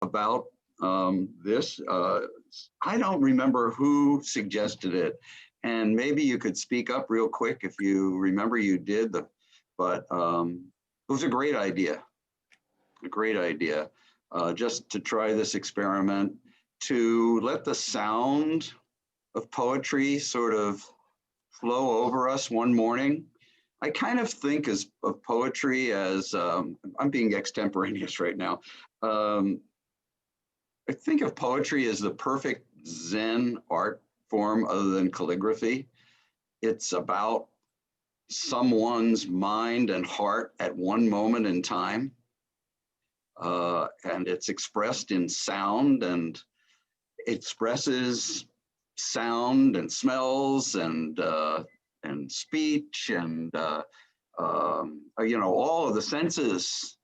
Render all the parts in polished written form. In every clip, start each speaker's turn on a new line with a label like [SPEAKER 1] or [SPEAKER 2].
[SPEAKER 1] about this. I don't remember who suggested it, and maybe you could speak up real quick if you remember you did, but it was a great idea, just to try this experiment, to let the sound of poetry sort of flow over us one morning. I kind of think of poetry as, I'm being extemporaneous right now. I think of poetry as the perfect Zen art form other than calligraphy. It's about someone's mind and heart at one moment in time. And it's expressed in sound, and expresses sound and smells and speech and all of the senses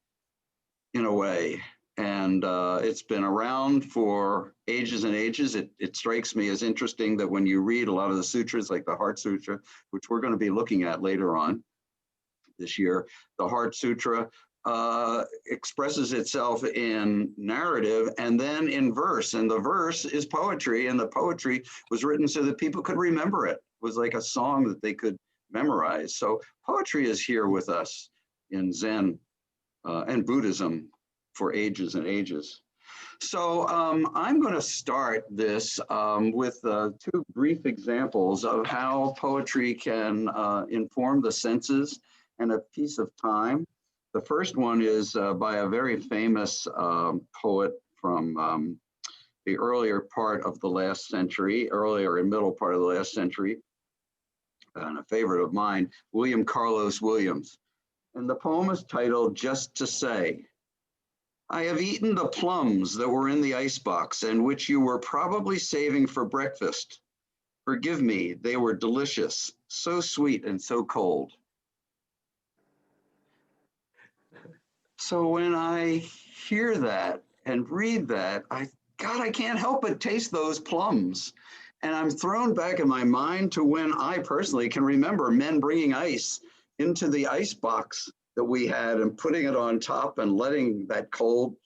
[SPEAKER 1] in a way. And it's been around for ages and ages. It strikes me as interesting that when you read a lot of the sutras, like the Heart Sutra, which we're going to be looking at later on this year, the Heart Sutra expresses itself in narrative and then in verse. And the verse is poetry, and the poetry was written so that people could remember it. It was like a song that they could memorize. So poetry is here with us in Zen and Buddhism for ages and ages. So I'm going to start this with two brief examples of how poetry can inform the senses and a piece of time. The first one is by a very famous poet from the earlier part of the last century, earlier and middle part of the last century, and a favorite of mine, William Carlos Williams. And the poem is titled Just to Say. I have eaten the plums that were in the icebox and which you were probably saving for breakfast. Forgive me, they were delicious, so sweet and so cold. So when I hear that and read that, I can't help but taste those plums. And I'm thrown back in my mind to when I personally can remember men bringing ice into the icebox that we had and putting it on top and letting that cold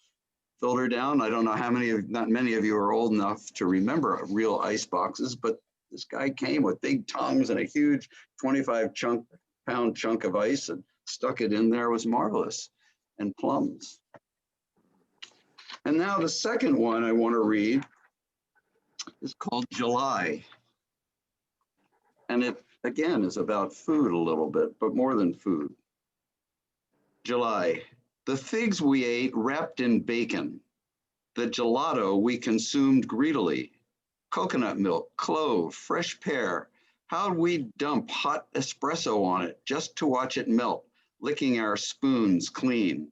[SPEAKER 1] filter down. I don't know how many of, not many of you are old enough to remember real ice boxes, but this guy came with big tongs and a huge 25-pound chunk of ice and stuck it in there. It was marvelous. And plums. And now the second one I want to read is called July. And it, again, is about food a little bit, but more than food. July. The figs we ate wrapped in bacon. The gelato we consumed greedily. Coconut milk, clove, fresh pear. How'd we dump hot espresso on it just to watch it melt, licking our spoons clean.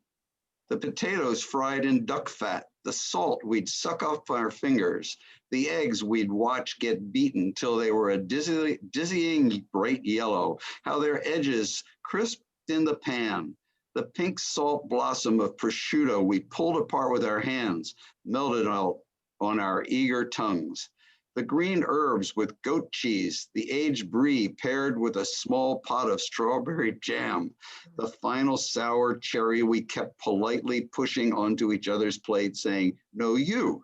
[SPEAKER 1] The potatoes fried in duck fat, the salt we'd suck off our fingers, the eggs we'd watch get beaten till they were a dizzying bright yellow, how their edges crisped in the pan, the pink salt blossom of prosciutto we pulled apart with our hands, melted out on our eager tongues. The green herbs with goat cheese, the aged brie paired with a small pot of strawberry jam, the final sour cherry we kept politely pushing onto each other's plate saying, no, you,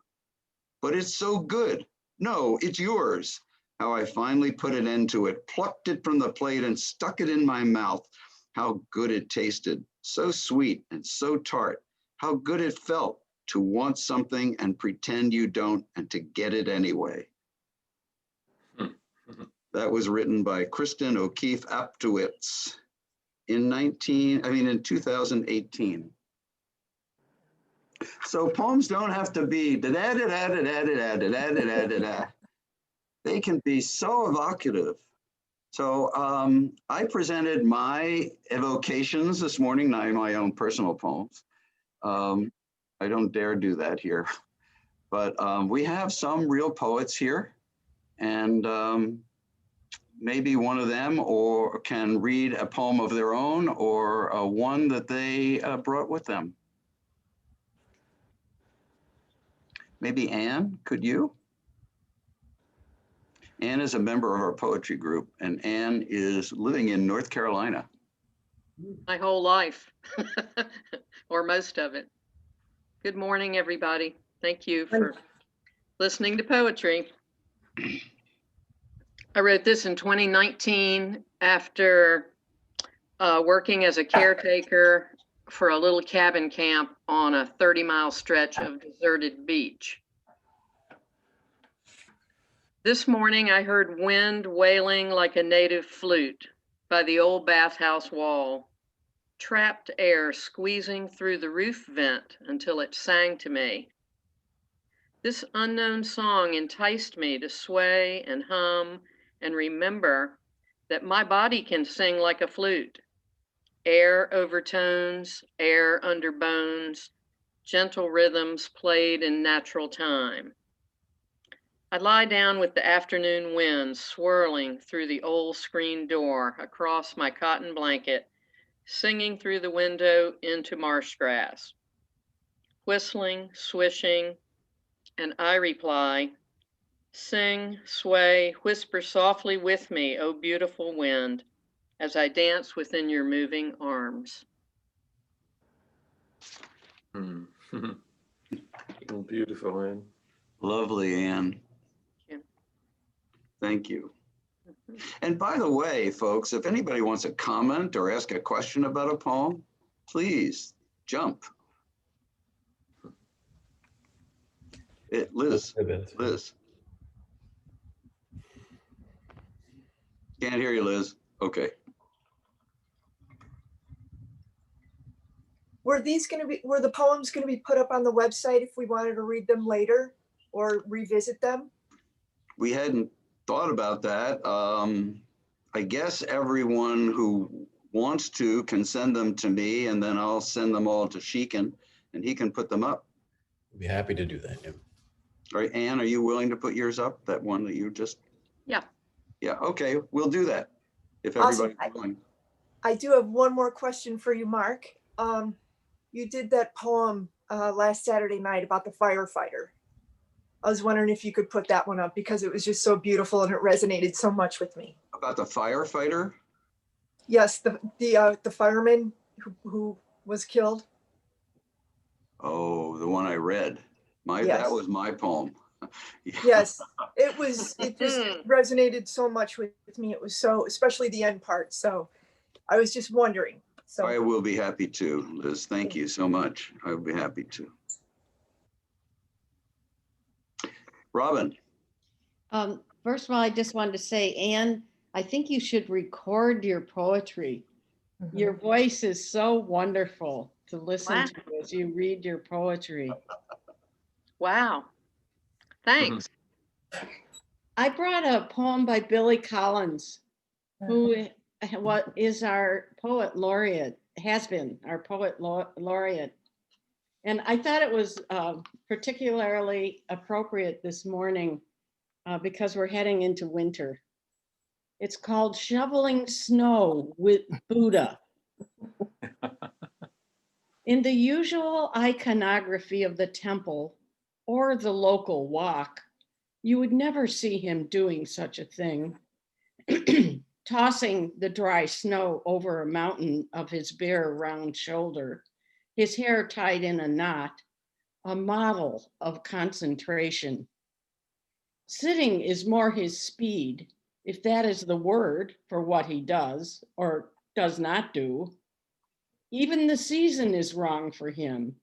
[SPEAKER 1] but it's so good. No, it's yours. How I finally put an end to it, plucked it from the plate and stuck it in my mouth. How good it tasted, so sweet and so tart. How good it felt to want something and pretend you don't and to get it anyway. That was written by Kristen O'Keefe Aptowitz in 2018. So poems don't have to be da-da-da-da-da-da-da-da-da-da-da. They can be so evocative. So I presented my evocations this morning, not my own personal poems. I don't dare do that here, but we have some real poets here, and maybe one of them or can read a poem of their own or one that they brought with them. Maybe Anne, could you? Anne is a member of our poetry group, and Anne is living in North Carolina.
[SPEAKER 2] My whole life, or most of it. Good morning, everybody. Thank you for listening to poetry. I wrote this in 2019 after working as a caretaker for a little cabin camp on a 30-mile stretch of deserted beach. This morning I heard wind wailing like a native flute by the old bathhouse wall, trapped air squeezing through the roof vent until it sang to me. This unknown song enticed me to sway and hum and remember that my body can sing like a flute. Air overtones, air under bones, gentle rhythms played in natural time. I lie down with the afternoon wind swirling through the old screen door across my cotton blanket, singing through the window into marsh grass. Whistling, swishing, and I reply, sing, sway, whisper softly with me, O beautiful wind, as I dance within your moving arms.
[SPEAKER 3] Oh, beautiful, Anne.
[SPEAKER 1] Lovely, Anne. Thank you. And by the way, folks, if anybody wants to comment or ask a question about a poem, please jump. Liz. Can't hear you, Liz. Okay.
[SPEAKER 4] Were the poems going to be put up on the website if we wanted to read them later or revisit them?
[SPEAKER 1] We hadn't thought about that. I guess everyone who wants to can send them to me, and then I'll send them all to Shishin, and he can put them up.
[SPEAKER 5] I'd be happy to do that. Yeah.
[SPEAKER 1] All right, Anne, are you willing to put yours up? That one that you just?
[SPEAKER 2] Yeah.
[SPEAKER 1] Yeah, okay, we'll do that if everybody's willing.
[SPEAKER 4] I do have one more question for you, Mark. You did that poem last Saturday night about the firefighter. I was wondering if you could put that one up because it was just so beautiful and it resonated so much with me.
[SPEAKER 1] About the firefighter?
[SPEAKER 4] Yes, the fireman who was killed.
[SPEAKER 1] Oh, the one I read.
[SPEAKER 4] Yes.
[SPEAKER 1] That was my poem.
[SPEAKER 4] Yes, it just resonated so much with me. It was so, especially the end part. So I was just wondering. So
[SPEAKER 1] I will be happy to, Liz. Thank you so much. I will be happy to. Robin.
[SPEAKER 6] First of all, I just wanted to say, Anne, I think you should record your poetry. Mm-hmm. Your voice is so wonderful to listen to as you read your poetry.
[SPEAKER 2] Wow. Thanks.
[SPEAKER 6] I brought a poem by Billy Collins, who is our poet laureate, has been our poet laureate. And I thought it was particularly appropriate this morning because we're heading into winter. It's called Shoveling Snow with Buddha. In the usual iconography of the temple or the local walk, you would never see him doing such a thing, tossing the dry snow over a mountain of his bare round shoulder, his hair tied in a knot, a model of concentration. Sitting is more his speed, if that is the word for what he does or does not do. Even the season is wrong for him.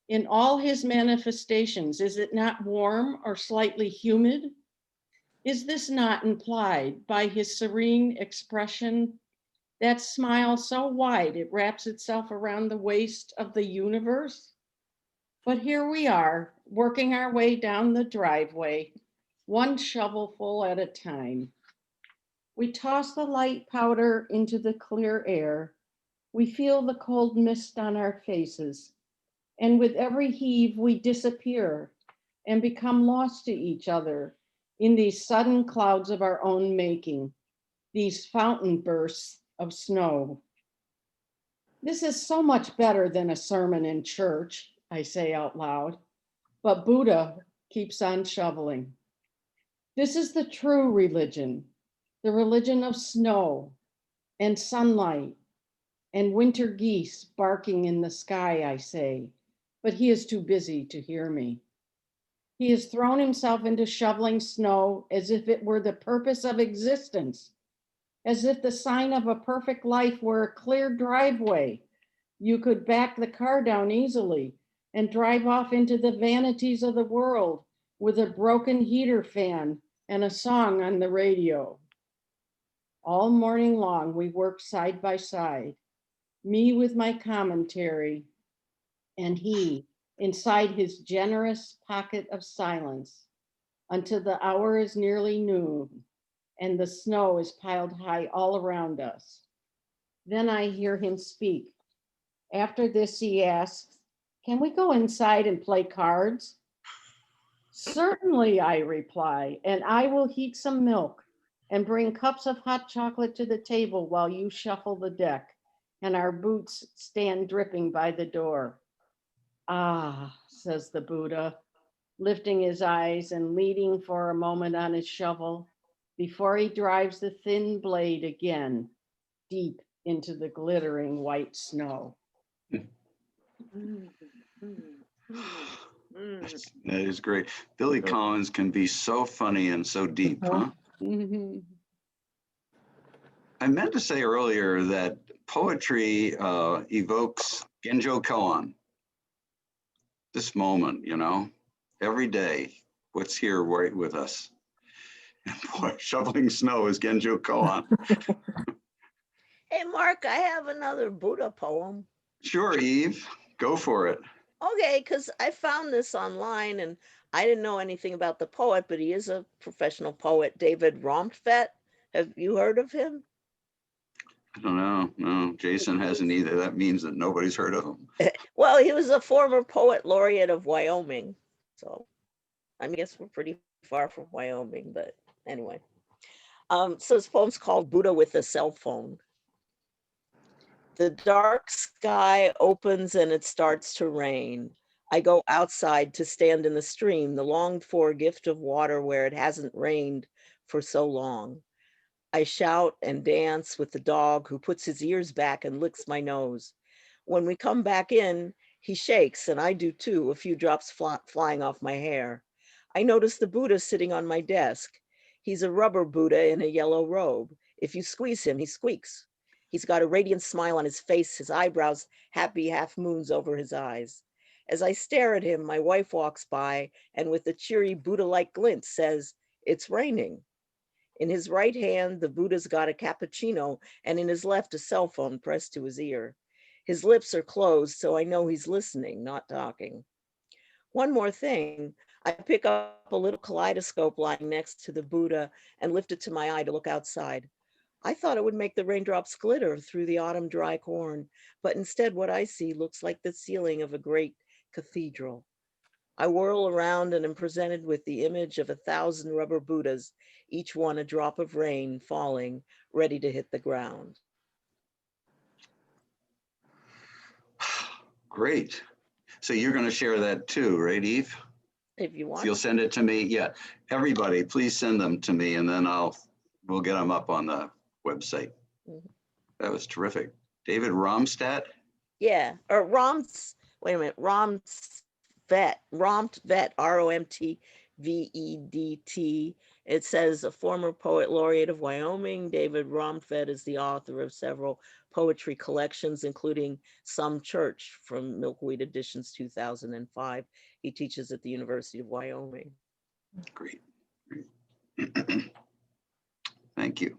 [SPEAKER 6] In all his manifestations, is it not warm or slightly humid? Is this not implied by his serene expression, that smile so wide it wraps itself around the waist of the universe? But here we are, working our way down the driveway, one shovelful at a time. We toss the light powder into the clear air. We feel the cold mist on our faces. And with every heave, we disappear and become lost to each other in these sudden clouds of our own making, these fountain bursts of snow. This is so much better than a sermon in church, I say out loud, but Buddha keeps on shoveling. This is the true religion, the religion of snow and sunlight and winter geese barking in the sky, I say, but he is too busy to hear me. He has thrown himself into shoveling snow as if it were the purpose of existence, as if the sign of a perfect life were a clear driveway. You could back the car down easily and drive off into the vanities of the world with a broken heater fan and a song on the radio. All morning long, we worked side by side, me with my commentary, and he inside his generous pocket of silence, until the hour is nearly noon and the snow is piled high all around us. Then I hear him speak. After this, he asks, "Can we go inside and play cards?" "Certainly," I reply, "and I will heat some milk and bring cups of hot chocolate to the table while you shuffle the deck and our boots stand dripping by the door." "Ah," says the Buddha, lifting his eyes and leaning for a moment on his shovel before he drives the thin blade again deep into the glittering white snow.
[SPEAKER 1] That is great. Billy Collins can be so funny and so deep, huh?
[SPEAKER 6] Mhm.
[SPEAKER 1] I meant to say earlier that poetry evokes Genjo Koan. This moment, you know, every day, what's here right with us. And boy, shoveling snow is Genjo Koan.
[SPEAKER 7] Hey, Mark, I have another Buddha poem.
[SPEAKER 1] Sure, Eve, go for it.
[SPEAKER 7] Okay, because I found this online and I didn't know anything about the poet, but he is a professional poet, David Romfett. Have you heard of him?
[SPEAKER 1] I don't know. No, Jason hasn't either. That means that nobody's heard of him.
[SPEAKER 7] Well, he was a former poet laureate of Wyoming. So I guess we're pretty far from Wyoming, but anyway. So his poem's called Buddha with a Cell Phone. The dark sky opens and it starts to rain. I go outside to stand in the stream, the longed for gift of water where it hasn't rained for so long. I shout and dance with the dog who puts his ears back and licks my nose. When we come back in, he shakes and I do too, a few drops flying off my hair. I notice the Buddha sitting on my desk. He's a rubber Buddha in a yellow robe. If you squeeze him, he squeaks. He's got a radiant smile on his face, his eyebrows happy half moons over his eyes. As I stare at him, my wife walks by and with a cheery Buddha-like glint says, "It's raining." In his right hand, the Buddha's got a cappuccino and in his left, a cell phone pressed to his ear. His lips are closed, so I know he's listening, not talking. One more thing, I pick up a little kaleidoscope lying next to the Buddha and lift it to my eye to look outside. I thought it would make the raindrops glitter through the autumn dry corn, but instead what I see looks like the ceiling of a great cathedral. I whirl around and am presented with the image of 1,000 rubber Buddhas, each one a drop of rain falling, ready to hit the ground.
[SPEAKER 1] Great. So you're going to share that too, right, Eve?
[SPEAKER 7] If you want.
[SPEAKER 1] You'll send it to me. Yeah. Everybody, please send them to me and then we'll get them up on the website.
[SPEAKER 7] Mhm.
[SPEAKER 1] That was terrific. David Romstadt.
[SPEAKER 7] Yeah, or wait a minute, Romfett, Romtvedt. It says a former poet laureate of Wyoming. David Romfett is the author of several poetry collections, including Some Church from Milkweed Editions 2005. He teaches at the University of Wyoming.
[SPEAKER 1] Great. Thank you.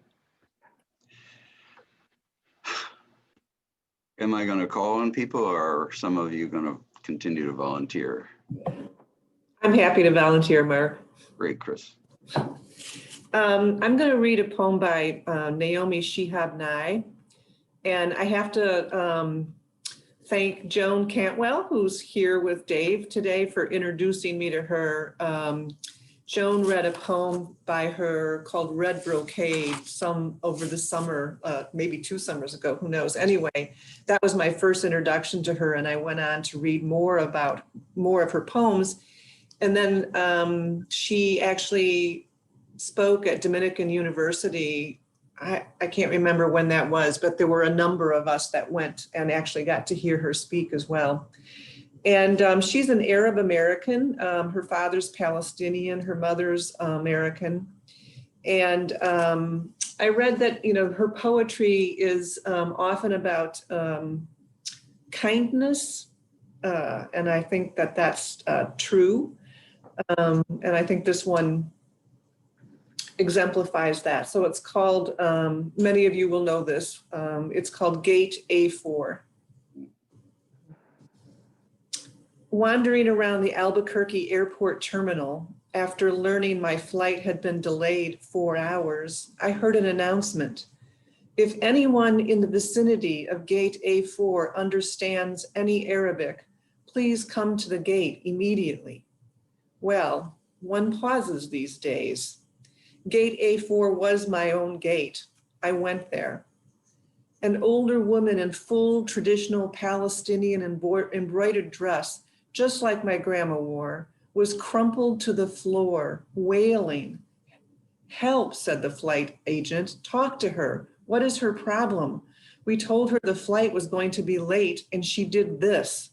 [SPEAKER 1] Am I going to call on people or are some of you going to continue to volunteer?
[SPEAKER 8] I'm happy to volunteer, Mark.
[SPEAKER 1] Great, Chris.
[SPEAKER 8] I'm going to read a poem by Naomi Shihab Nye. And I have to thank Joan Cantwell, who's here with Dave today, for introducing me to her. Joan read a poem by her called Red Brocade some over the summer, maybe 2 summers ago, who knows. Anyway, that was my first introduction to her, and I went on to read more of her poems. And then she actually spoke at Dominican University. I can't remember when that was, but there were a number of us that went and actually got to hear her speak as well. And she's an Arab American. Her father's Palestinian, her mother's American. And I read that, her poetry is often about kindness. And I think that that's true. And I think this one exemplifies that. So it's called, many of you will know this, it's called Gate A4. Wandering around the Albuquerque airport terminal, after learning my flight had been delayed 4 hours, I heard an announcement. If anyone in the vicinity of Gate A4 understands any Arabic, please come to the gate immediately. Well, one pauses these days. Gate A4 was my own gate. I went there. An older woman in full traditional Palestinian embroidered dress, just like my grandma wore, was crumpled to the floor, wailing. Help, said the flight agent. Talk to her. What is her problem? We told her the flight was going to be late and she did this.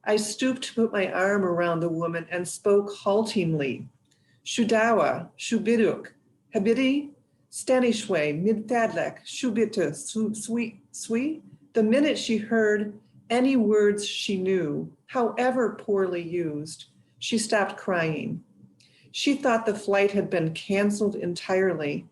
[SPEAKER 8] I stooped to put my arm around the woman and spoke haltingly. Shudawa, Shubiduk, Habidi, Stanishwe, Midfadlek, Shubita, Sui. The minute she heard any words she knew, however poorly used, she stopped crying. She thought the flight had been canceled entirely.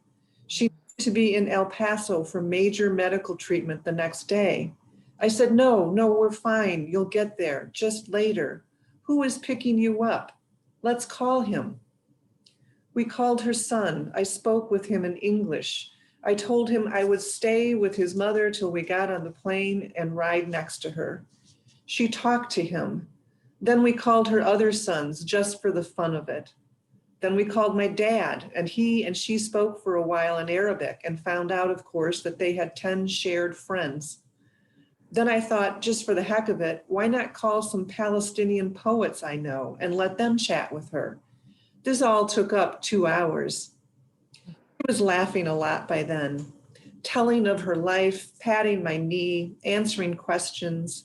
[SPEAKER 8] She needed to be in El Paso for major medical treatment the next day. I said, no, we're fine. You'll get there, just later. Who is picking you up? Let's call him. We called her son. I spoke with him in English. I told him I would stay with his mother till we got on the plane and ride next to her. She talked to him. Then we called her other sons just for the fun of it. Then we called my dad, and he and she spoke for a while in Arabic and found out, of course, that they had 10 shared friends. Then I thought, just for the heck of it, why not call some Palestinian poets I know and let them chat with her? This all took up 2 hours. She was laughing a lot by then, telling of her life, patting my knee, answering questions.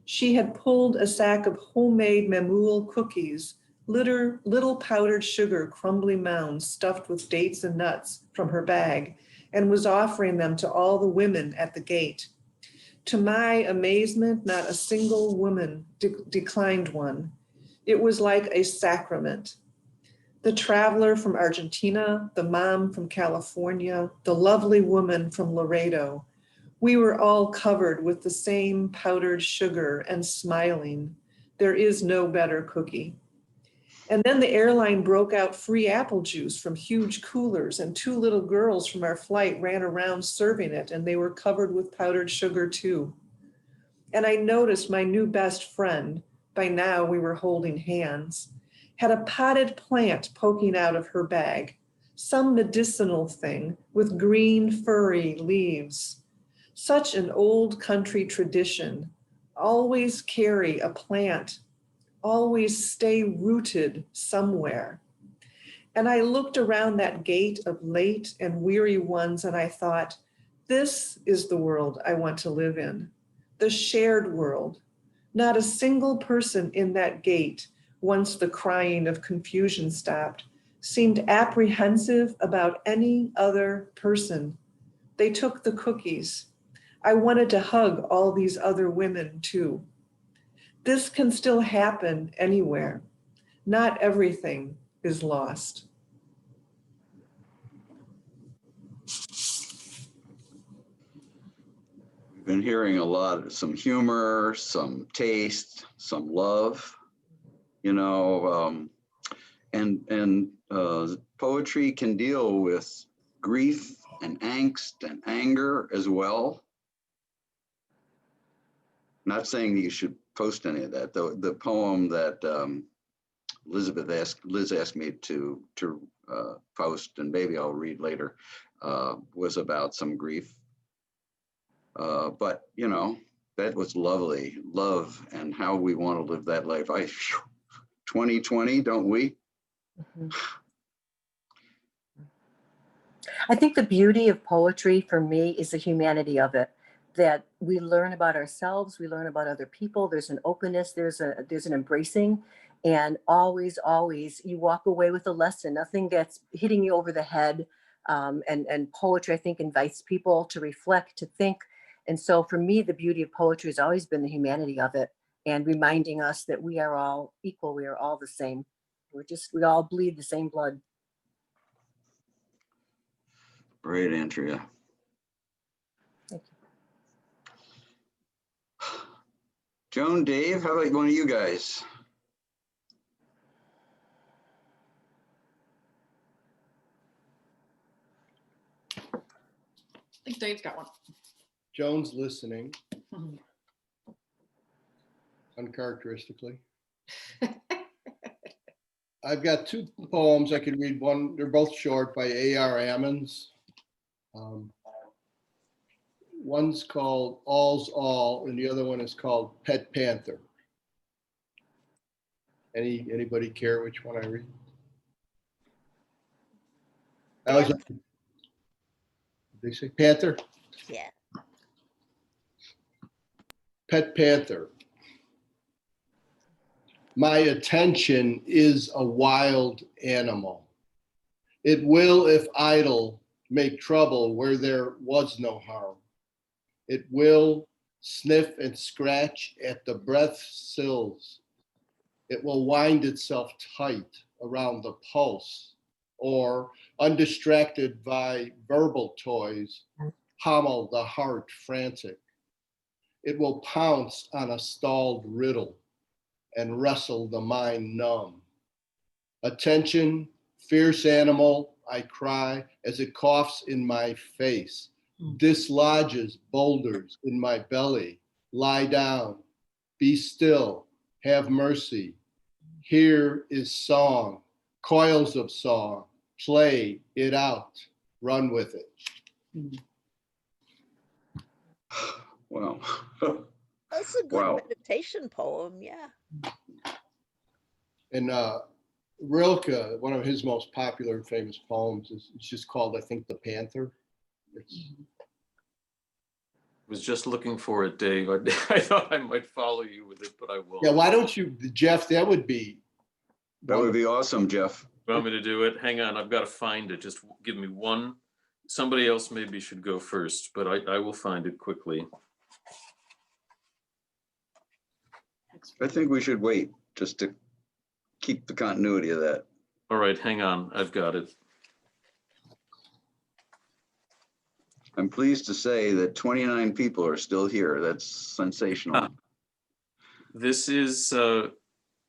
[SPEAKER 8] She had pulled a sack of homemade mamoul cookies, little powdered sugar crumbly mounds stuffed with dates and nuts from her bag, and was offering them to all the women at the gate. To my amazement, not a single woman declined one. It was like a sacrament. The traveler from Argentina, the mom from California, the lovely woman from Laredo, we were all covered with the same powdered sugar and smiling. There is no better cookie. And then the airline broke out free apple juice from huge coolers, and 2 little girls from our flight ran around serving it, and they were covered with powdered sugar too. And I noticed my new best friend, by now we were holding hands, had a potted plant poking out of her bag, some medicinal thing with green furry leaves. Such an old country tradition, always carry a plant, always stay rooted somewhere. And I looked around that gate of late and weary ones and I thought, this is the world I want to live in, the shared world. Not a single person in that gate, once the crying of confusion stopped, seemed apprehensive about any other person. They took the cookies. I wanted to hug all these other women too. This can still happen anywhere. Not everything is lost.
[SPEAKER 1] We've been hearing a lot of some humor, some taste, some love, and poetry can deal with grief and angst and anger as well. Not saying that you should post any of that. The poem that Liz asked me to post, and maybe I'll read later, was about some grief. But that was lovely, love, and how we want to live that life. 2020, don't we?
[SPEAKER 9] Mhm. I think the beauty of poetry for me is the humanity of it. that we learn about ourselves, we learn about other people. There's an openness, there's an embracing, and always, always you walk away with a lesson. Nothing gets hitting you over the head. And poetry, I think, invites people to reflect, to think. And so for me, the beauty of poetry has always been the humanity of it and reminding us that we are all equal. We are all the same. We all bleed the same blood.
[SPEAKER 1] Great, Andrea.
[SPEAKER 9] Thank you.
[SPEAKER 1] Joan, Dave, how about one of you guys?
[SPEAKER 6] I think Dave's got one.
[SPEAKER 10] Joan's listening. Uncharacteristically. I've got two poems I can read. One, they're both short, by A.R. Ammons. One's called All's All, and the other one is called Pet Panther. Anybody care which one I read? I was. Did they say Panther?
[SPEAKER 7] Yeah.
[SPEAKER 10] Pet Panther. My attention is a wild animal. It will, if idle, make trouble where there was no harm. It will sniff and scratch at the breath sills. It will wind itself tight around the pulse, or, undistracted by verbal toys, pommel the heart frantic. It will pounce on a stalled riddle and wrestle the mind numb. Attention, fierce animal, I cry as it coughs in my face, dislodges boulders in my belly. Lie down, be still, have mercy. Here is song, coils of song, play it out, run with it.
[SPEAKER 1] Wow.
[SPEAKER 7] That's a good
[SPEAKER 1] Wow.
[SPEAKER 7] meditation poem, yeah.
[SPEAKER 10] And Rilke, one of his most popular and famous poems, is it's just called, I think, The Panther.
[SPEAKER 3] Was just looking for it, Dave. I thought I might follow you with it, but I won't.
[SPEAKER 10] Yeah, why don't you, Jeff, that would be.
[SPEAKER 1] That would be awesome, Jeff.
[SPEAKER 3] You want me to do it? Hang on, I've got to find it. Just give me one. Somebody else maybe should go first, but I will find it quickly.
[SPEAKER 1] I think we should wait just to keep the continuity of that.
[SPEAKER 3] All right, hang on. I've got it.
[SPEAKER 1] I'm pleased to say that 29 people are still here. That's sensational.
[SPEAKER 3] This is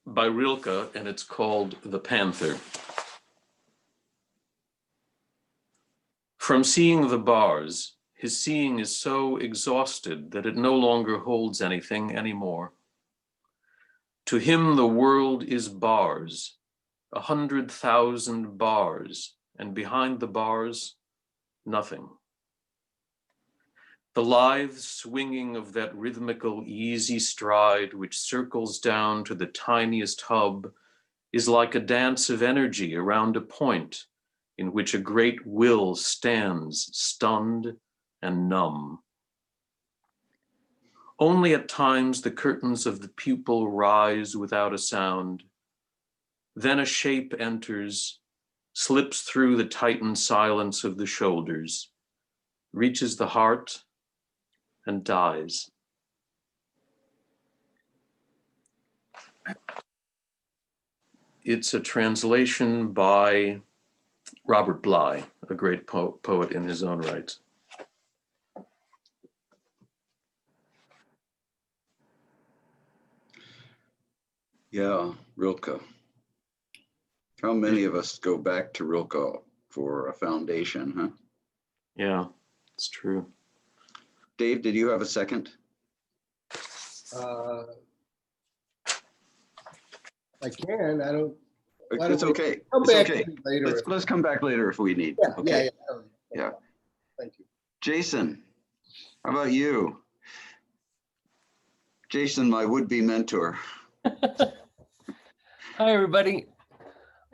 [SPEAKER 3] by Rilke, and it's called The Panther. From seeing the bars, his seeing is so exhausted that it no longer holds anything anymore. To him, the world is bars, 100,000 bars, and behind the bars, nothing. The lithe swinging of that rhythmical, easy stride which circles down to the tiniest hub is like a dance of energy around a point in which a great will stands stunned and numb. Only at times the curtains of the pupil rise without a sound. Then a shape enters, slips through the tightened silence of the shoulders, reaches the heart, and dies. It's a translation by Robert Bly, a great poet in his own right.
[SPEAKER 1] Yeah, Rilke. How many of us go back to Rilke for a foundation, huh?
[SPEAKER 3] Yeah, it's true.
[SPEAKER 1] Dave, did you have a second?
[SPEAKER 10] I can, I don't. why
[SPEAKER 1] It's
[SPEAKER 10] don't we
[SPEAKER 1] okay.
[SPEAKER 10] Come
[SPEAKER 1] It's
[SPEAKER 10] back
[SPEAKER 1] okay.
[SPEAKER 10] later.
[SPEAKER 1] Let's come back later if we need.
[SPEAKER 10] Yeah,
[SPEAKER 1] Okay.
[SPEAKER 10] yeah. Thank you.
[SPEAKER 1] Jason, how about you? Jason, my would-be mentor.
[SPEAKER 11] Hi, everybody.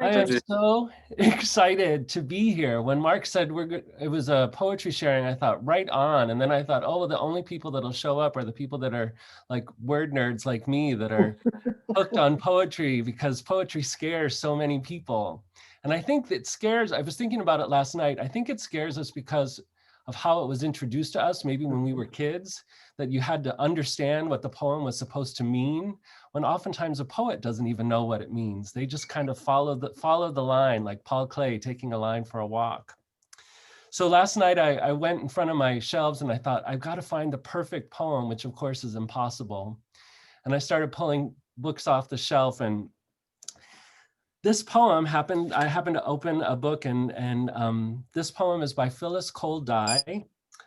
[SPEAKER 11] I am so excited to be here. When Mark said it was a poetry sharing, I thought right on. And then I thought, oh, well, the only people that'll show up are the people that are like word nerds like me that are hooked on poetry, because poetry scares so many people. And I think that scares, I was thinking about it last night. I think it scares us because of how it was introduced to us, maybe when we were kids, that you had to understand what the poem was supposed to mean, when oftentimes a poet doesn't even know what it means. They just kind of follow the line, like Paul Klee taking a line for a walk. So last night I went in front of my shelves and I thought, I've got to find the perfect poem, which of course is impossible. And I started pulling books off the shelf, and this poem I happened to open a book, and this poem is by Phyllis Cole Dye.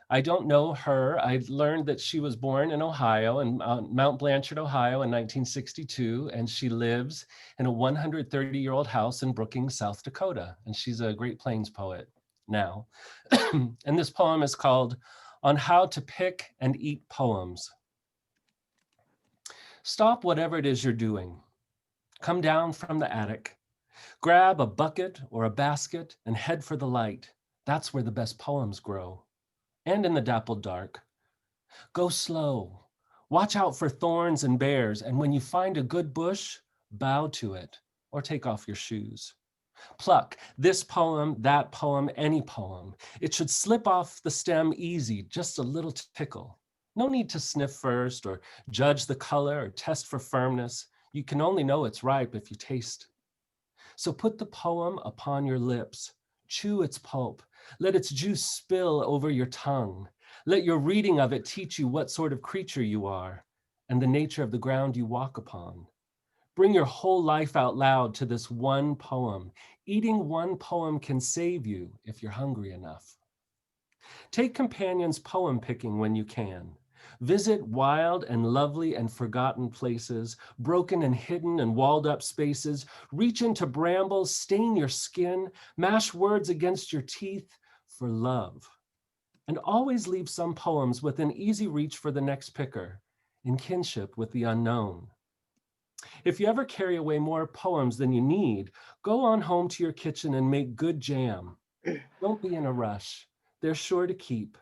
[SPEAKER 11] I don't know her. I learned that she was born in Ohio, in Mount Blanchard, Ohio in 1962, and she lives in a 130-year-old house in Brookings, South Dakota. And she's a Great Plains poet now. And this poem is called On How to Pick and Eat Poems. Stop whatever it is you're doing. Come down from the attic. Grab a bucket or a basket and head for the light. That's where the best poems grow. And in the dappled dark. Go slow. Watch out for thorns and bears. And when you find a good bush, bow to it or take off your shoes. Pluck this poem, that poem, any poem. It should slip off the stem easy, just a little tickle. No need to sniff first or judge the color or test for firmness. You can only know it's ripe if you taste. So put the poem upon your lips, chew its pulp, let its juice spill over your tongue. Let your reading of it teach you what sort of creature you are and the nature of the ground you walk upon. Bring your whole life out loud to this one poem. Eating one poem can save you if you're hungry enough. Take companions poem picking when you can. Visit wild and lovely and forgotten places, broken and hidden and walled up spaces. Reach into brambles, stain your skin, mash words against your teeth for love. And always leave some poems within easy reach for the next picker, in kinship with the unknown. If you ever carry away more poems than you need, go on home to your kitchen and make good jam. Don't be in a rush. They're sure to keep.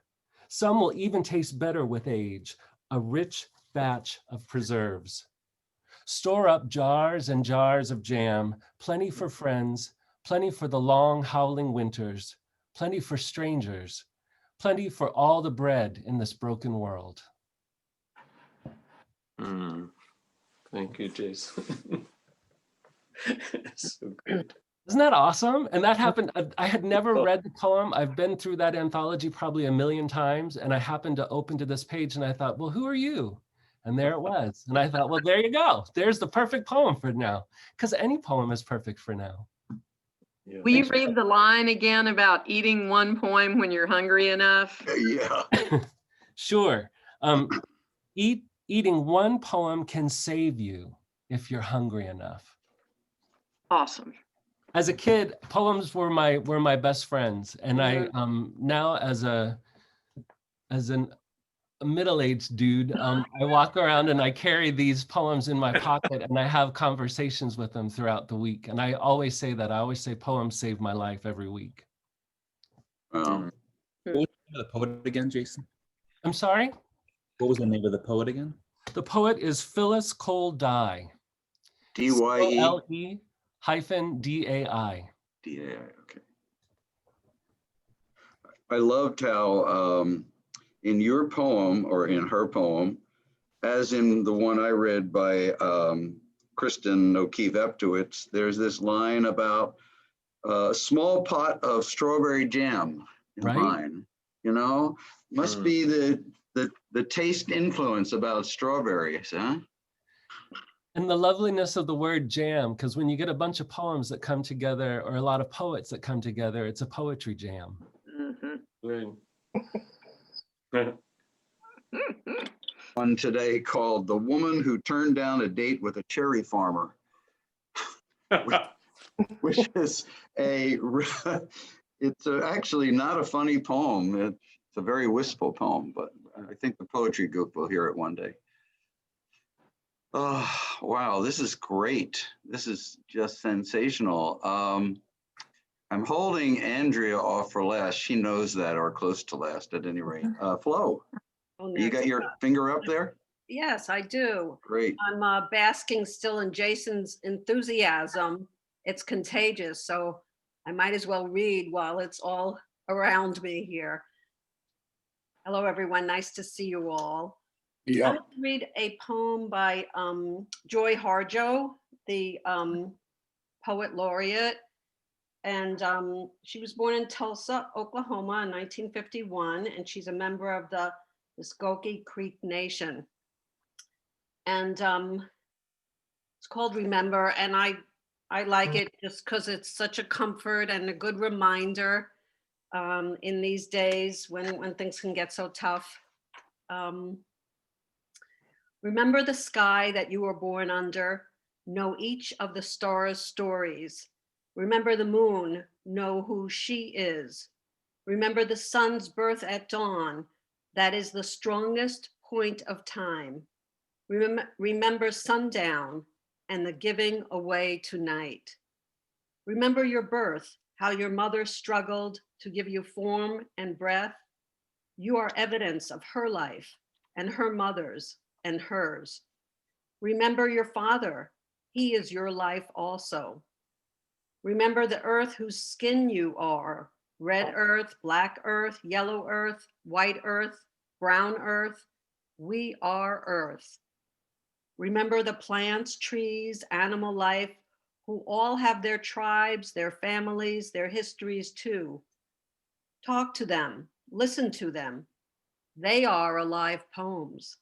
[SPEAKER 11] Some will even taste better with age, a rich batch of preserves. Store up jars and jars of jam, plenty for friends, plenty for the long howling winters, plenty for strangers, plenty for all the bread in this broken world.
[SPEAKER 3] Thank you, Jason. So good.
[SPEAKER 11] Isn't that awesome? And that happened, I had never read the poem. I've been through that anthology probably 1,000,000 times. And I happened to open to this page and I thought, well, who are you? And there it was. And I thought, well, there you go. There's the perfect poem for now. Because any poem is perfect for now.
[SPEAKER 3] Yeah.
[SPEAKER 2] Will you read the line again about eating one poem when you're hungry enough?
[SPEAKER 1] Yeah.
[SPEAKER 11] Sure. Eating one poem can save you if you're hungry enough.
[SPEAKER 2] Awesome.
[SPEAKER 11] As a kid, poems were my best friends, and I now as a middle-aged dude, I walk around and I carry these poems in my pocket, and I have conversations with them throughout the week. And I always say that. I always say poems save my life every week.
[SPEAKER 1] Wow.
[SPEAKER 12] What was the name of the poet again, Jason?
[SPEAKER 11] I'm sorry?
[SPEAKER 12] What was the name of the poet again?
[SPEAKER 11] The poet is Phyllis Cole Dye.
[SPEAKER 1] D-Y-E?
[SPEAKER 11] COLE-DAI.
[SPEAKER 1] D-A-I, okay. I loved how in your poem, or in her poem, as in the one I read by Kristen O'Keefe-Eptowitz, there's this line about a small pot of strawberry jam in mine. You know, must be the taste influence about strawberries, huh?
[SPEAKER 11] And the loveliness of the word jam, because when you get a bunch of poems that come together, or a lot of poets that come together, it's a poetry jam.
[SPEAKER 1] One today called "The Woman Who Turned Down a Date with a Cherry Farmer," which is it's actually not a funny poem. It's a very wistful poem, but I think the poetry group will hear it one day. Oh, wow, this is great. This is just sensational. I'm holding Andrea off for last. She knows that, or close to last at any rate. Flo,
[SPEAKER 13] Oh,
[SPEAKER 1] you got
[SPEAKER 13] next.
[SPEAKER 1] your finger up there?
[SPEAKER 13] Yes, I do.
[SPEAKER 1] Great.
[SPEAKER 13] I'm basking still in Jason's enthusiasm. It's contagious, so I might as well read while it's all around me here. Hello, everyone. Nice to see you all.
[SPEAKER 10] Yeah.
[SPEAKER 13] I'm going to read a poem by Joy Harjo, the poet laureate. And she was born in Tulsa, Oklahoma in 1951, and she's a member of the Muskogee Creek Nation. And it's called Remember, and I like it just because it's such a comfort and a good reminder in these days when things can get so tough. Remember the sky that you were born under, know each of the stars' stories. Remember the moon, know who she is. Remember the sun's birth at dawn, that is the strongest point of time. Remember sundown and the giving away tonight. Remember your birth, how your mother struggled to give you form and breath. You are evidence of her life and her mother's and hers. Remember your father, he is your life also. Remember the earth whose skin you are, red earth, black earth, yellow earth, white earth, brown earth. We are earth. Remember the plants, trees, animal life, who all have their tribes, their families, their histories too. Talk to them, listen to them. They are alive poems.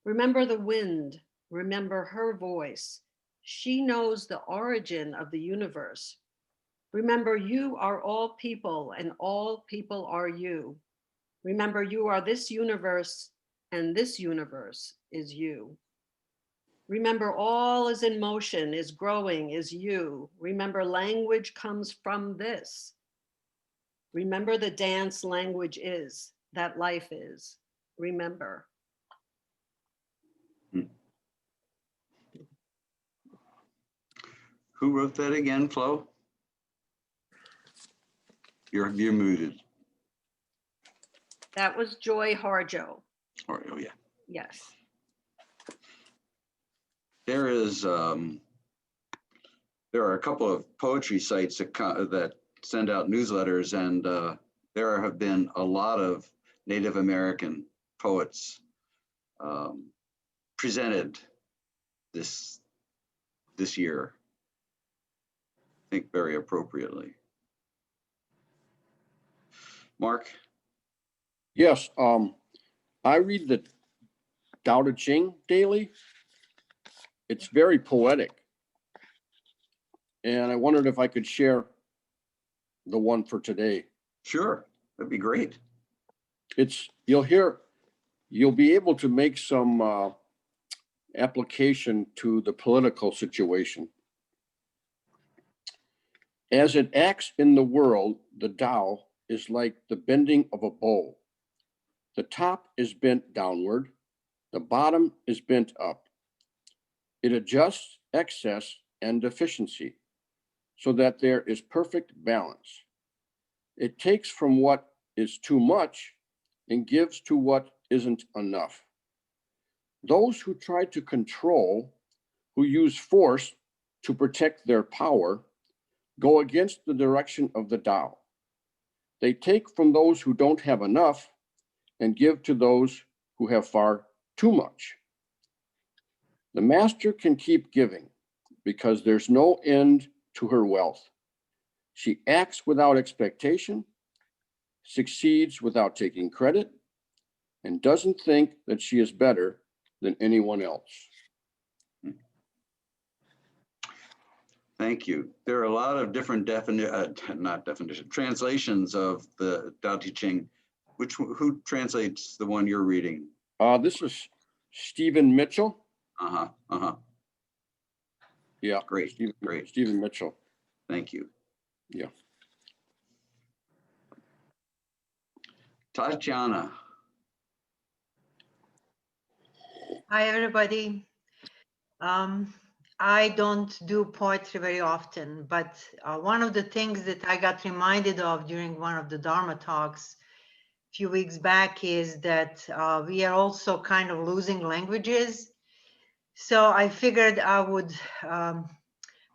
[SPEAKER 13] Remember the wind, remember her voice. She knows the origin of the universe. Remember you are all people and all people are you. Remember you are this universe and this universe is you. Remember all is in motion, is growing, is you. Remember language comes from this. Remember the dance language is, that life is. Remember.
[SPEAKER 1] Who wrote that again, Flo? You're muted.
[SPEAKER 13] That was Joy Harjo.
[SPEAKER 1] Oh, yeah.
[SPEAKER 13] Yes.
[SPEAKER 1] There are a couple of poetry sites that send out newsletters, and there have been a lot of Native American poets presented this year, I think very appropriately. Mark?
[SPEAKER 14] Yes, I read the Tao Te Ching daily. It's very poetic. And I wondered if I could share the one for today.
[SPEAKER 1] Sure, that'd be great.
[SPEAKER 14] You'll be able to make some application to the political situation. As it acts in the world, the Tao is like the bending of a bow. The top is bent downward, the bottom is bent up. It adjusts excess and deficiency so that there is perfect balance. It takes from what is too much and gives to what isn't enough. Those who try to control, who use force to protect their power, go against the direction of the Tao. They take from those who don't have enough and give to those who have far too much. The master can keep giving because there's no end to her wealth. She acts without expectation, succeeds without taking credit, and doesn't think that she is better than anyone else.
[SPEAKER 1] Thank you. There are a lot of different translations of the Tao Te Ching. Who translates the one you're reading?
[SPEAKER 14] This is Stephen Mitchell. Yeah,
[SPEAKER 1] great, great.
[SPEAKER 14] Stephen Mitchell.
[SPEAKER 1] Thank you.
[SPEAKER 14] Yeah.
[SPEAKER 1] Tatiana.
[SPEAKER 15] Hi, everybody. I don't do poetry very often, but one of the things that I got reminded of during one of the Dharma talks a few weeks back is that we are also kind of losing languages. So I figured I would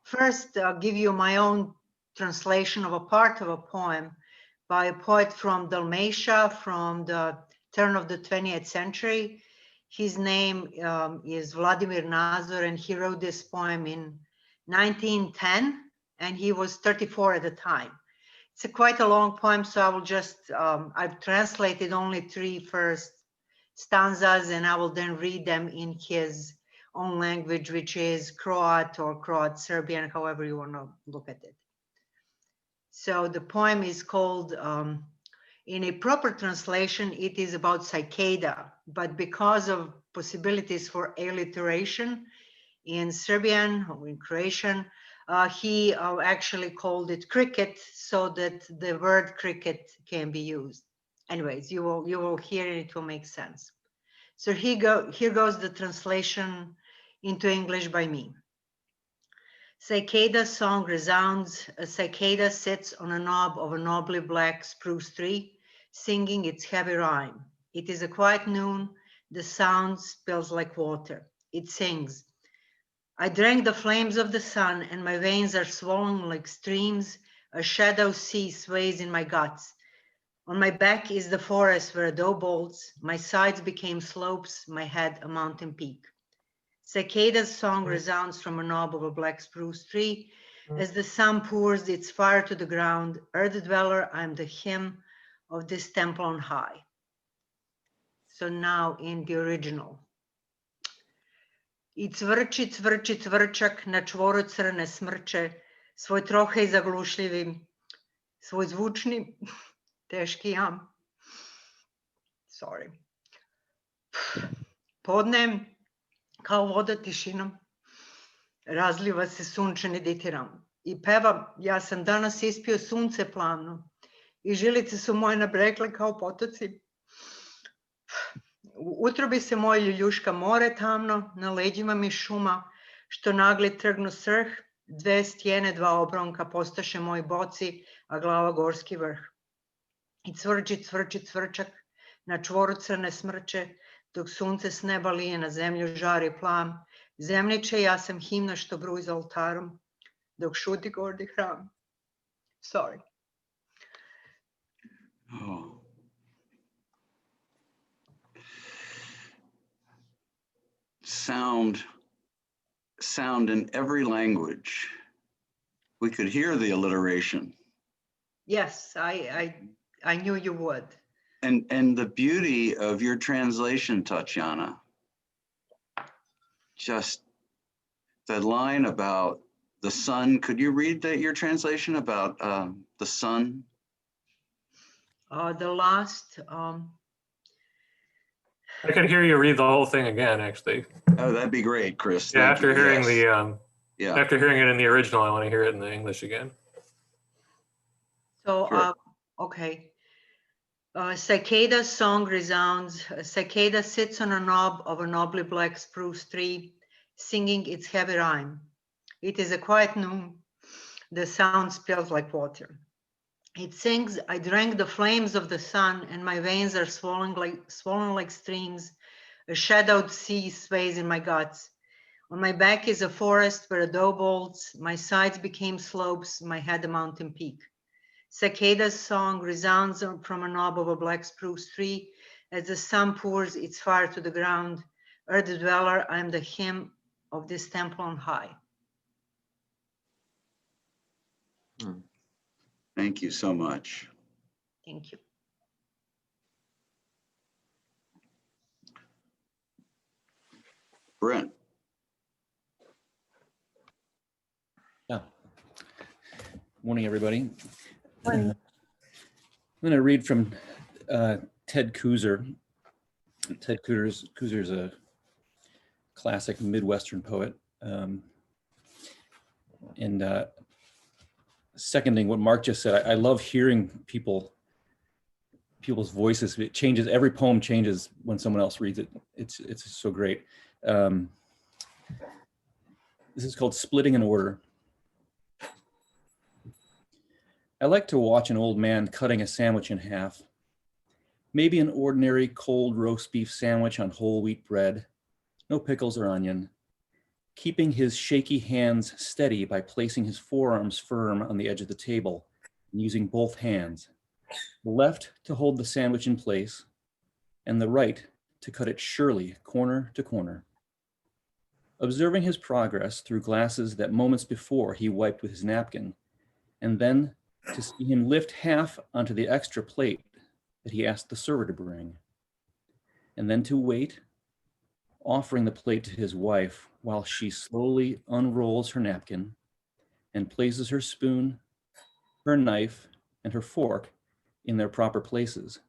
[SPEAKER 15] first give you my own translation of a part of a poem by a poet from Dalmatia from the turn of the 20th century. His name is Vladimir Nazor, and he wrote this poem in 1910, and he was 34 at the time. It's quite a long poem, so I will just, I've translated only 3 first stanzas, and I will then read them in his own language, which is Croat or Croat Serbian, however you want to look at it. So the poem is called, in a proper translation, it is about cicada, but because of possibilities for alliteration in Serbian or in Croatian, he actually called it cricket so that the word cricket can be used. Anyways, you will hear it, it will make sense. So here goes the translation into English by me. Cicada's song resounds. A cicada sits on a knob of a nobly black spruce tree, singing its heavy rhyme. It is a quiet noon. The sound spills like water. It sings. I drank the flames of the sun, and my veins are swollen like streams. A shadow sea sways in my guts. On my back is the forest where a doe bolts. My sides became slopes, my head a mountain peak. Cicada's song resounds from a knob of a black spruce tree. As the sun pours its fire to the ground, earth dweller, I am the hymn of this temple on high. So now in the original. I cvrči, cvrči, cvrčak na čvoru crne smrče, svoj trohej zaglušljivi, svoj zvučni teški jam. Sorry. Podnem kao voda tišinom, razliva se sunčani ditiram. I peva, ja sam danas ispio sunce plavno i žilice su moje nabrekle kao potoci. U utrobi se moje ljuljuška more tamno, na leđima mi šuma, što nagli trgnu srh, 2 stijene, 2 obronka postaše moji boci, a glava gorski vrh. I cvrči, cvrči, cvrčak, na čvoru crne smrče, dok sunce s neba lije na zemlju žari plam. Zemljiče, ja sam himna što bruji za oltarom, dok šuti gordi hram. Sorry.
[SPEAKER 1] Oh. Sound in every language. We could hear the alliteration.
[SPEAKER 15] Yes, I knew you would.
[SPEAKER 1] And the beauty of your translation, Tatiana, just that line about the sun. Could you read that your translation about the sun?
[SPEAKER 15] The last.
[SPEAKER 16] I could hear you read the whole thing again, actually.
[SPEAKER 1] Oh, that'd be great, Chris.
[SPEAKER 16] Yeah,
[SPEAKER 1] Thank
[SPEAKER 16] after
[SPEAKER 1] you.
[SPEAKER 16] hearing
[SPEAKER 1] Yes.
[SPEAKER 16] after hearing it in the original, I want to hear it in the English again.
[SPEAKER 15] So,
[SPEAKER 1] Sure.
[SPEAKER 15] okay. Cicada's song resounds. A cicada sits on a knob of a nobly black spruce tree, singing its heavy rhyme. It is a quiet noon. The sound spills like water. It sings, I drank the flames of the sun, and my veins are swollen like streams. A shadowed sea sways in my guts. On my back is a forest where a doe bolts. My sides became slopes, my head a mountain peak. Cicada's song resounds from a knob of a black spruce tree as the sun pours its fire to the ground. Earth dweller, I am the hymn of this temple on high.
[SPEAKER 1] Thank you so much.
[SPEAKER 15] Thank you.
[SPEAKER 1] Brent.
[SPEAKER 12] Yeah. Morning, everybody.
[SPEAKER 9] Morning.
[SPEAKER 12] I'm going to read from Ted Kooser. Ted Kooser is a classic Midwestern poet. Seconding what Mark just said, I love hearing people's voices. It changes, every poem changes when someone else reads it. It's so great. This is called Splitting an Order. I like to watch an old man cutting a sandwich in half. Maybe an ordinary cold roast beef sandwich on whole wheat bread, no pickles or onion, keeping his shaky hands steady by placing his forearms firm on the edge of the table and using both hands, the left to hold the sandwich in place and the right to cut it surely corner to corner. Observing his progress through glasses that moments before he wiped with his napkin, and then to see him lift half onto the extra plate that he asked the server to bring, and then to wait, offering the plate to his wife while she slowly unrolls her napkin and places her spoon, her knife, and her fork in their proper places,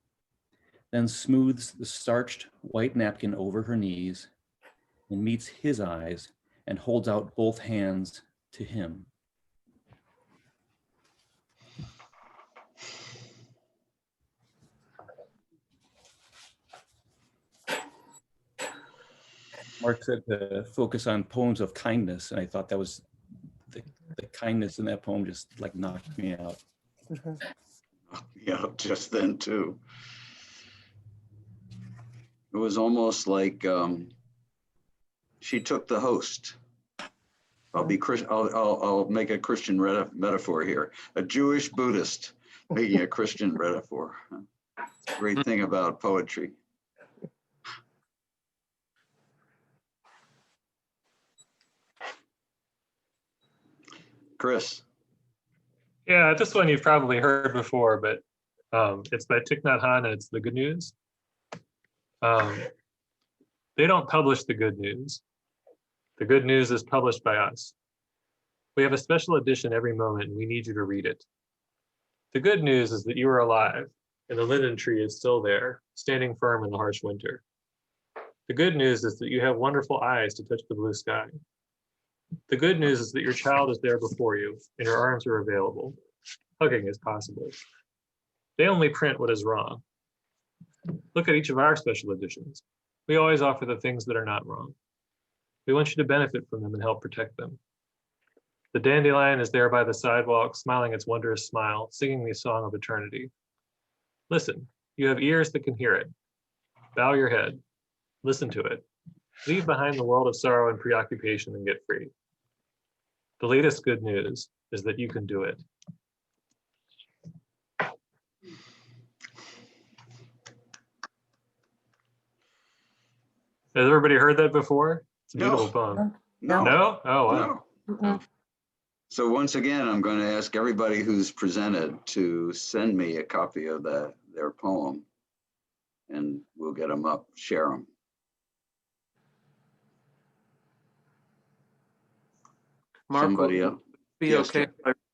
[SPEAKER 12] then smooths the starched white napkin over her knees and meets his eyes and holds out both hands to him. Mark said to focus on poems of kindness, and I thought that was the kindness in that poem just like knocked me out.
[SPEAKER 1] Yeah, just then too. It was almost like she took the host. I'll make a Christian metaphor here. A Jewish Buddhist making a Christian metaphor. Great thing about poetry. Chris.
[SPEAKER 16] Yeah, this one you've probably heard before, but it's by Thich Nhat Hanh, and it's The Good News. They don't publish the good news. The good news is published by us. We have a special edition every moment, and we need you to read it. The good news is that you are alive, and the linden tree is still there, standing firm in the harsh winter. The good news is that you have wonderful eyes to touch the blue sky. The good news is that your child is there before you, and your arms are available. Hugging is possible. They only print what is wrong. Look at each of our special editions. We always offer the things that are not wrong. We want you to benefit from them and help protect them. The dandelion is there by the sidewalk, smiling its wondrous smile, singing the song of eternity. Listen, you have ears that can hear it. Bow your head. Listen to it. Leave behind the world of sorrow and preoccupation and get free. The latest good news is that you can do it. Has everybody heard that before? It's a beautiful poem.
[SPEAKER 1] No.
[SPEAKER 16] No? Oh, wow.
[SPEAKER 1] No. So once again, I'm going to ask everybody who's presented to send me a copy of their poem, and we'll get them up, share them.
[SPEAKER 3] Mark,
[SPEAKER 1] Somebody else?
[SPEAKER 3] be
[SPEAKER 1] Yes,
[SPEAKER 3] okay.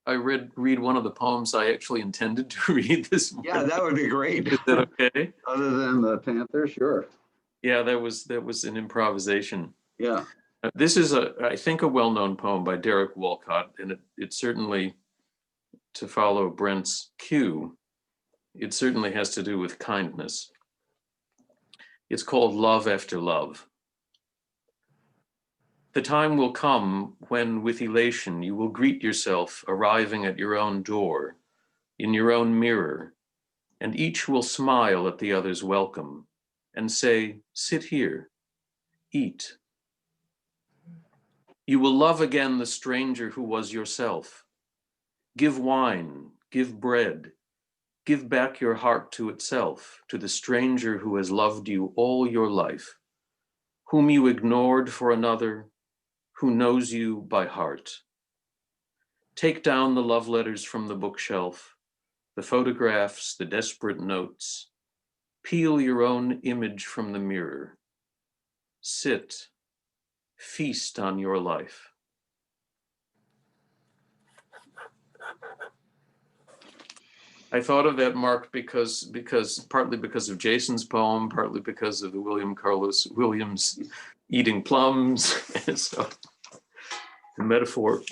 [SPEAKER 3] I read one of the poems I actually intended to read this morning.
[SPEAKER 1] Yeah, that would be great.
[SPEAKER 3] Is that okay?
[SPEAKER 1] Other than the Panther, sure.
[SPEAKER 3] Yeah, that was an improvisation.
[SPEAKER 1] Yeah.
[SPEAKER 3] This is I think a well-known poem by Derek Walcott, and it certainly, to follow Brent's cue, it certainly has to do with kindness. It's called Love After Love. The time will come when, with elation, you will greet yourself arriving at your own door, in your own mirror, and each will smile at the other's welcome and say, "Sit here, eat." You will love again the stranger who was yourself. Give wine, give bread, give back your heart to itself, to the stranger who has loved you all your life, whom you ignored for another, who knows you by heart. Take down the love letters from the bookshelf, the photographs, the desperate notes. Peel your own image from the mirror. Sit, feast on your life. I thought of that, Mark, because partly because of Jason's poem, partly because of the William Carlos Williams eating plums. So the metaphor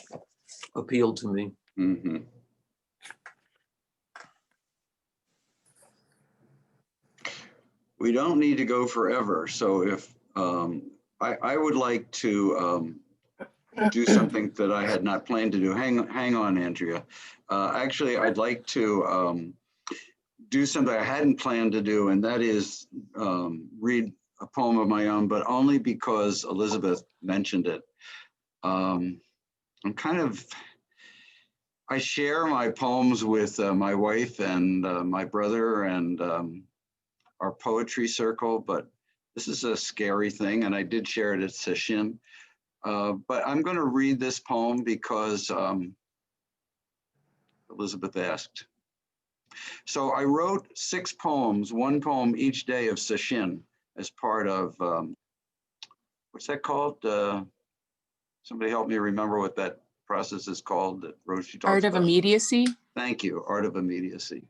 [SPEAKER 3] appealed to me.
[SPEAKER 1] Mm-hmm. We don't need to go forever. So if I would like to do something that I had not planned to do. Hang on, Andrea. Actually, I'd like to do something I hadn't planned to do, and that is read a poem of my own, but only because Elizabeth mentioned it. I share my poems with my wife and my brother and our poetry circle, but this is a scary thing, and I did share it at Shishin. But I'm going to read this poem because Elizabeth asked. So I wrote 6 poems, 1 poem each day of Shishin as part of, what's that called? Somebody help me remember what that process is called that Roshi talks
[SPEAKER 17] Art of
[SPEAKER 1] about.
[SPEAKER 17] immediacy.
[SPEAKER 1] Thank you, art of immediacy.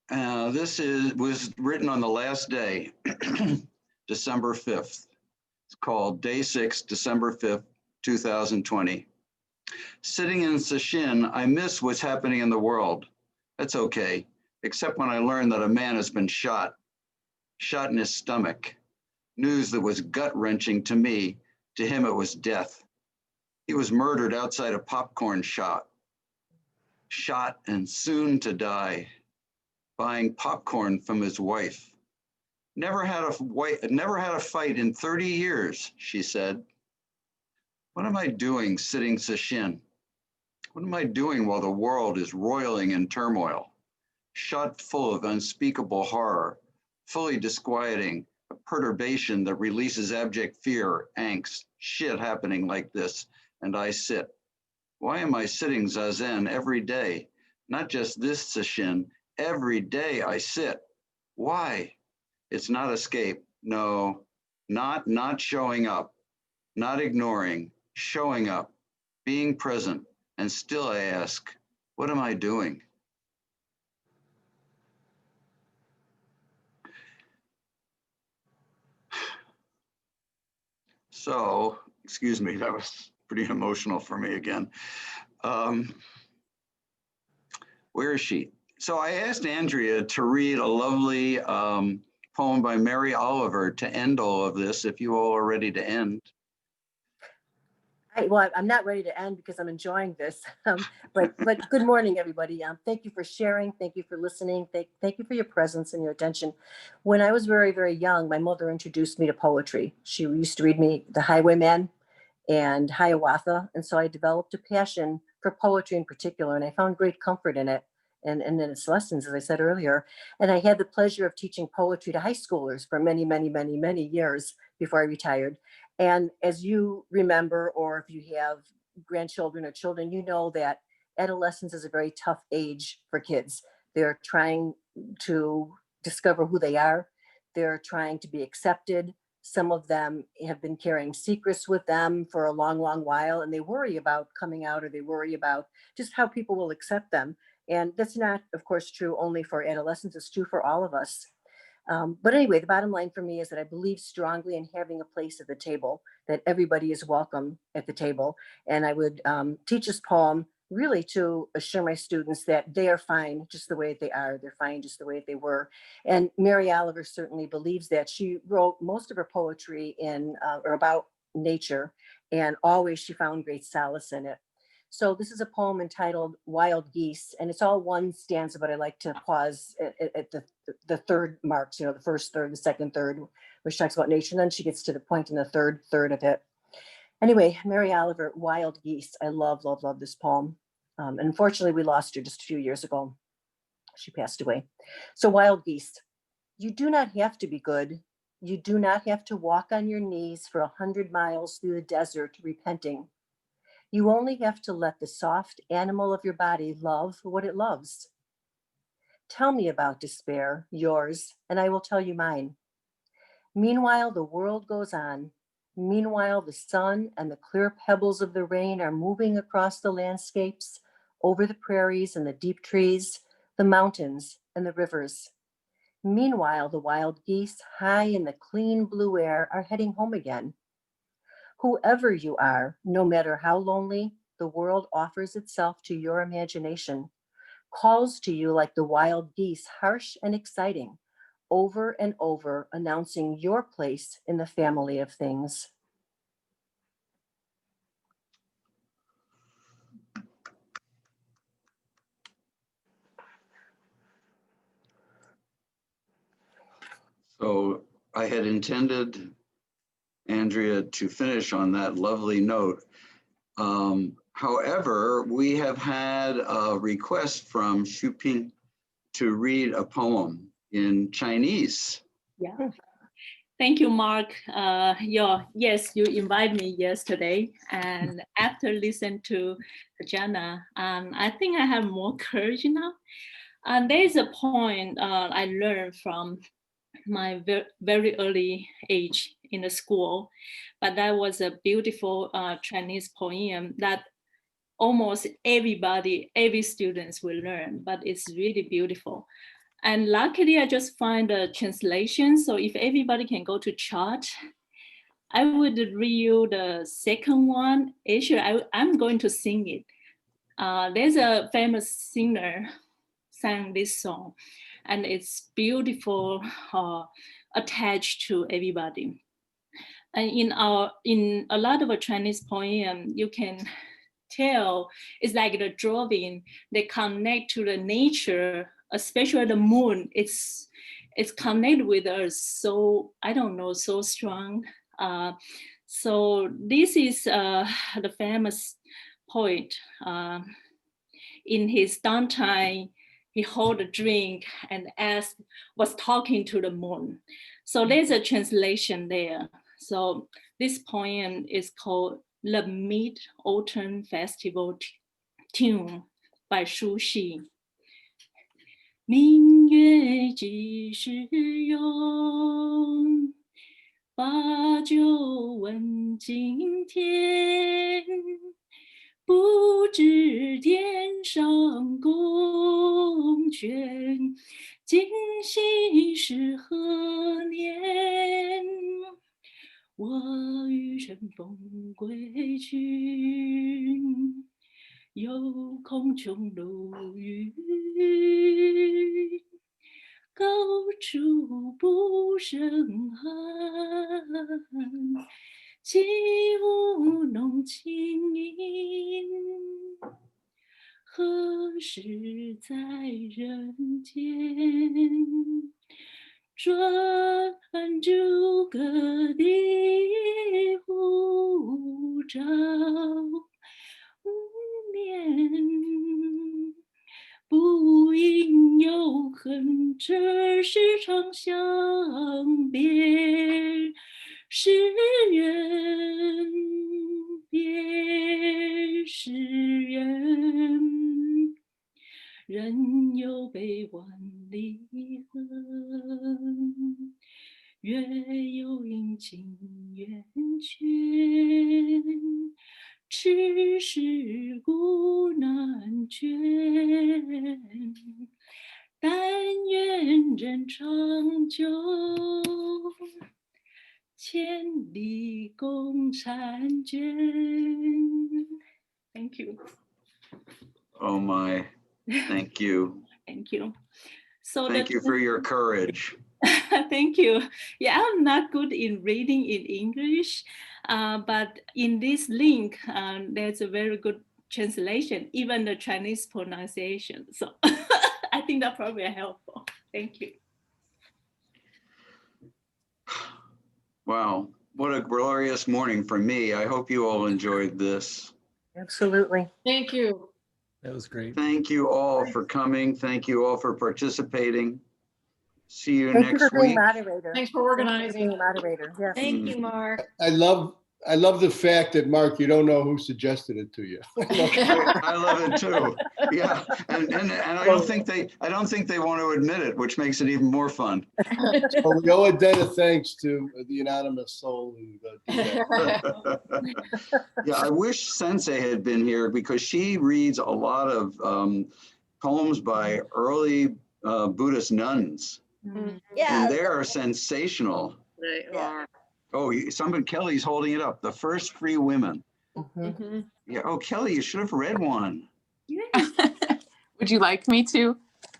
[SPEAKER 1] This was written on the last day, December 5th. It's called Day 6, December 5th, 2020. Sitting in Shishin, I miss what's happening in the world. That's okay, except when I learned that a man has been shot in his stomach. News that was gut-wrenching to me. To him, it was death. He was murdered outside a popcorn shop. Shot and soon to die, buying popcorn from his wife. Never had a fight in 30 years, she said. What am I doing sitting Shishin? What am I doing while the world is roiling in turmoil? Shot full of unspeakable horror, fully disquieting, a perturbation that releases abject fear, angst, shit happening like this, and I sit. Why am I sitting zazen every day? Not just this Shishin, every day I sit. Why? It's not escape. No, not showing up, not ignoring, showing up, being present. And still I ask, what am I doing? So, excuse me, that was pretty emotional for me again. Where is she? So I asked Andrea to read a lovely poem by Mary Oliver to end all of this, if you all are ready to end.
[SPEAKER 9] Well, I'm not ready to end because I'm enjoying this, but good morning, everybody. Thank you for sharing. Thank you for listening. Thank you for your presence and your attention. When I was very, very young, my mother introduced me to poetry. She used to read me The Highwayman and Hiawatha. And so I developed a passion for poetry in particular, and I found great comfort in it and in its lessons, as I said earlier. And I had the pleasure of teaching poetry to high schoolers for many, many, many, many years before I retired. And as you remember, or if you have grandchildren or children, you know that adolescence is a very tough age for kids. They're trying to discover who they are. They're trying to be accepted. Some of them have been carrying secrets with them for a long, long while, and they worry about coming out, or they worry about just how people will accept them. And that's not, of course, true only for adolescents. It's true for all of us. But anyway, the bottom line for me is that I believe strongly in having a place at the table, that everybody is welcome at the table. And I would teach this poem really to assure my students that they are fine just the way they are. They're fine just the way they were. And Mary Oliver certainly believes that. She wrote most of her poetry in or about nature, and always she found great solace in it. So this is a poem entitled Wild Geese, and it's all one stanza, but I like to pause at the third marks, the first third, the second third, which talks about nature, and then she gets to the point in the third third of it. Anyway, Mary Oliver, Wild Geese. I love, love, love this poem. And unfortunately, we lost her just a few years ago. She passed away. So Wild Geese. You do not have to be good. You do not have to walk on your knees for 100 miles through the desert repenting. You only have to let the soft animal of your body love what it loves. Tell me about despair, yours, and I will tell you mine. Meanwhile, the world goes on. Meanwhile, the sun and the clear pebbles of the rain are moving across the landscapes, over the prairies and the deep trees, the mountains and the rivers. Meanwhile, the wild geese, high in the clean blue air, are heading home again. Whoever you are, no matter how lonely, the world offers itself to your imagination, calls to you like the wild geese, harsh and exciting, over and over, announcing your place in the family of things.
[SPEAKER 1] So I had intended, Andrea, to finish on that lovely note. However, we have had a request from Xuping to read a poem in Chinese.
[SPEAKER 17] Yeah. Thank you, Mark. Yes, you invited me yesterday, and after listening to Jana, I think I have more courage now. And there's a point I learned from my very early age in the school, but that was a beautiful Chinese poem that almost every students will learn, but it's really beautiful. And luckily, I just find a translation. So if everybody can go to chart, I would read you the second one. Actually, I'm going to sing it. There's a famous singer sang this song, and it's beautiful, attached to everybody. And in a lot of a Chinese poem, you can tell it's like the drawing. They connect to the nature, especially the moon. It's connected with us. So I don't know, so strong. So this is the famous poet. In his downtime, he hold a drink and was talking to the moon. So there's a translation there. So this poem is called The Mid-Autumn Festival Tune by Shishin. 明月几时有？把酒问青天。不知天上宫阙，今夕是何年？我欲乘风归去，又恐琼楼玉宇，高处不胜寒。起舞弄清影，何时在人间？转朱阁的护照无眠，不应有恨，这是长相别。是缘，别是缘，人有悲欢离合，月有阴晴圆缺，此事古难全。但愿人长久，千里共婵娟。Thank you.
[SPEAKER 1] Oh my, thank you.
[SPEAKER 17] Thank you. So
[SPEAKER 1] Thank you for your courage.
[SPEAKER 17] Thank you. Yeah, I'm not good in reading in English, but in this link, there's a very good translation, even the Chinese pronunciation. So I think that probably helpful. Thank you.
[SPEAKER 1] Wow, what a glorious morning for me. I hope you all enjoyed this.
[SPEAKER 9] Absolutely.
[SPEAKER 13] Thank you.
[SPEAKER 12] That was great.
[SPEAKER 1] Thank you all for coming. Thank you all for participating. See you
[SPEAKER 9] Thank you
[SPEAKER 1] next
[SPEAKER 9] for being
[SPEAKER 1] week.
[SPEAKER 9] moderator.
[SPEAKER 13] Thanks for
[SPEAKER 9] Thank you
[SPEAKER 13] organizing.
[SPEAKER 9] being moderator. Yes.
[SPEAKER 13] Thank you, Mark.
[SPEAKER 10] I love the fact that, Mark, you don't know who suggested it to you.
[SPEAKER 1] I love it too. Yeah, and I don't think they want to admit it, which makes it even more fun.
[SPEAKER 10] Well, we owe a debt of thanks to the anonymous soul who did that.
[SPEAKER 1] Yeah, I wish Sensei had been here because she reads a lot of poems by early Buddhist nuns.
[SPEAKER 7] Yeah.
[SPEAKER 1] And they are sensational.
[SPEAKER 2] They are.
[SPEAKER 1] Oh, Kelly's holding it up. The First Free Women.
[SPEAKER 13] Mhm.
[SPEAKER 1] Yeah. Oh, Kelly, you should have read one.
[SPEAKER 18] Would you like me to?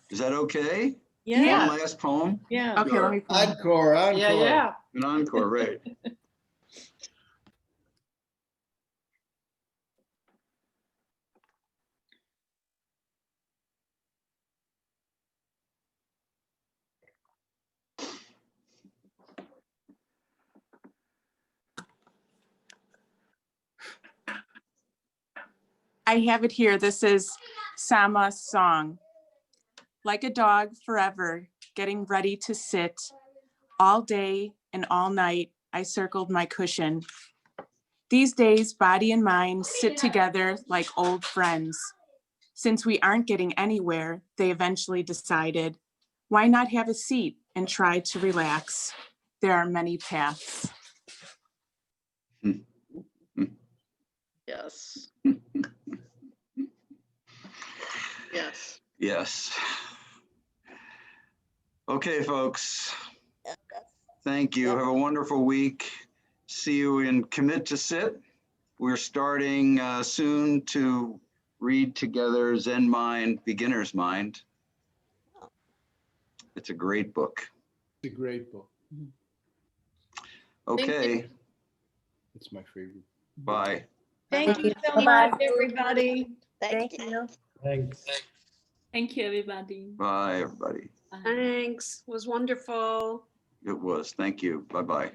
[SPEAKER 1] Is that okay?
[SPEAKER 13] Yeah.
[SPEAKER 1] One last poem?
[SPEAKER 13] Yeah.
[SPEAKER 18] Okay, let me find it.
[SPEAKER 10] Encore, encore.
[SPEAKER 13] Yeah, yeah.
[SPEAKER 1] An encore, right.
[SPEAKER 18] I have it here. This is Sama's song. Like a dog forever, getting ready to sit. All day and all night, I circled my cushion. These days, body and mind sit together like old friends. Since we aren't getting anywhere, they eventually decided, why not have a seat and try to relax? There are many paths.
[SPEAKER 2] Yes. Yes.
[SPEAKER 1] Yes. Okay, folks. Thank you. Have a wonderful week. See you in Commit to Sit. We're starting soon to read together Zen Mind, Beginner's Mind. It's a great book.
[SPEAKER 10] It's a great book.
[SPEAKER 1] Okay.
[SPEAKER 10] It's my favorite.
[SPEAKER 1] Bye.
[SPEAKER 6] Thank you so
[SPEAKER 9] Bye-bye.
[SPEAKER 6] much, everybody.
[SPEAKER 7] Thank
[SPEAKER 9] you.
[SPEAKER 5] Thanks.
[SPEAKER 17] Thank you, everybody.
[SPEAKER 1] Bye, everybody.
[SPEAKER 13] Thanks. Was wonderful.
[SPEAKER 1] It was. Thank you. Bye-bye.